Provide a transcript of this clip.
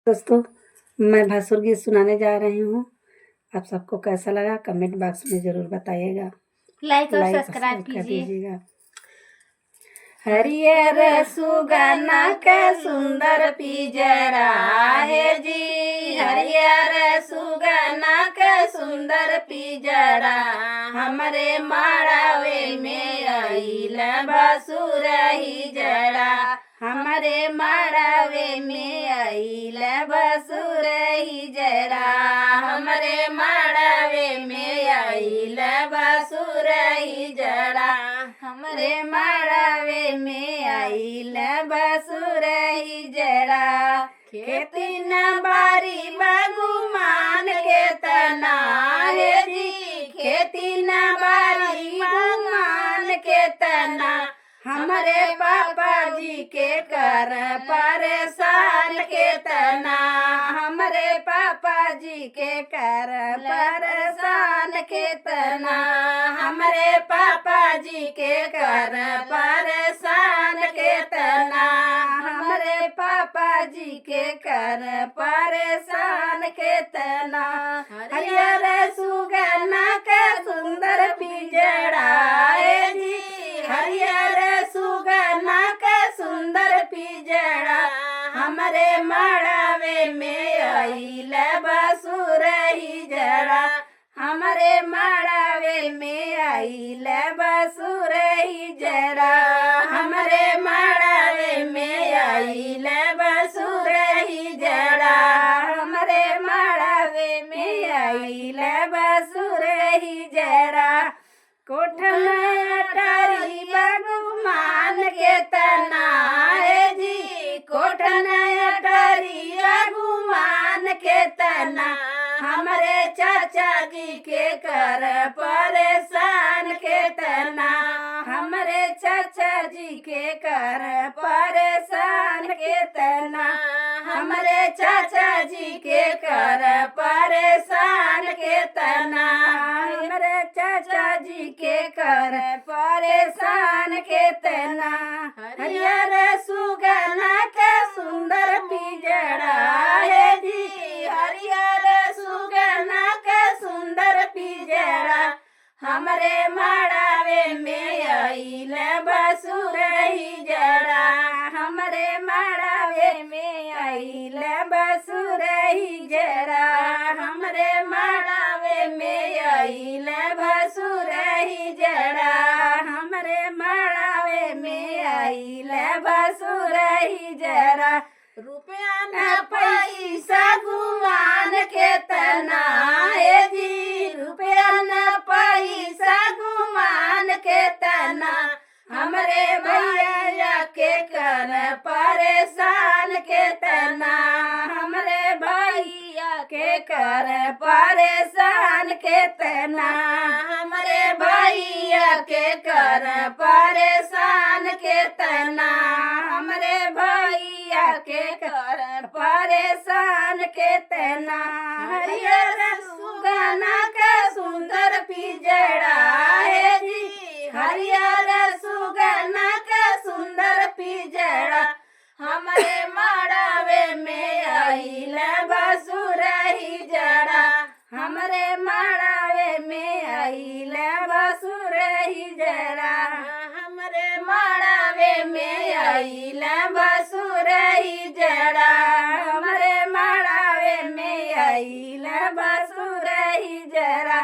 दोस्तों, मैं भासुर गीत सुनाने जा रही हूँ। आप सबको कैसा लगा कमेंट बॉक्स में ज़रूर बताइएगा। लाइक और सब्सक्राइब कर कीजिए। दीजिएगा। हरियर सुगना के सुंदर पिजरा है जी, हरियर सुगना के सुंदर पिजरा हमरे माड़ावे में आइल भासुर ही जड़ा, हमरे माड़ावे में आइल भासुर ही जड़ा, हमरे माड़ावे में आइल भासुर ही जड़ा, हमरे माड़ावे में आइल भासुर ही जड़ा। खेती न बारी बागुमान के तना है जी, खेती न बारी बागुमान के तना हमरे पापा जी के कर परेशान के तना, हमरे पापा जी के कर परेशान के तना, हमरे पापा जी के कर परेशान के तना, हमरे पापा जी के कर परेशान के तना। हरियर सुगना के सुंदर पिजड़ा है जी, हरियर सुगना के सुंदर पिजड़ा हमरे माड़ावे में आइल भासुर ही जड़ा, हमरे माड़ावे में आइल भासुर ही जड़ा, हमरे माड़ावे में आइल भासुर ही जड़ा, हमरे माड़ावे में आइल भासुर ही जड़ा। कोठन अटारी बागुमान के तना है जी, कोठन अटारी बागुमान के तना हमरे चाचा जी के कर परेशान के तना, हमरे चाचा जी के कर परेशान के तना, हमरे चाचा जी के कर परेशान के तना, हमरे चाचा जी के कर परेशान के तना। हरियर सुगना के सुंदर पिजड़ा है जी, हरियर सुगना के सुंदर पिजड़ा हमरे माड़ावे में आइल भासुर ही जड़ा, हमरे माड़ावे में आइल भासुर ही जड़ा, हमरे माड़ावे में आइल भासुर ही जड़ा, हमरे माड़ावे में आइल भासुर ही जड़ा। रुपया न पैसा गुमान के तना है जी, रुपया न पैसा गुमान के तना हमरे भैया के कर परेशान के तना, हमरे भैया के कर परेशान के तना, हमरे भैया के कर परेशान के तना, हमरे भैया के कर परेशान के तना। हरियर सुगना के सुंदर पिजड़ा है जी, हरियर सुगना के सुंदर पिजड़ा हमरे माड़ावे में आइल भासुर ही जड़ा, हमरे माड़ावे में आइल भासुर ही जड़ा, हमरे माड़ावे में आइल भासुर ही जड़ा, हमरे माड़ावे में आइल भासुर ही जड़ा।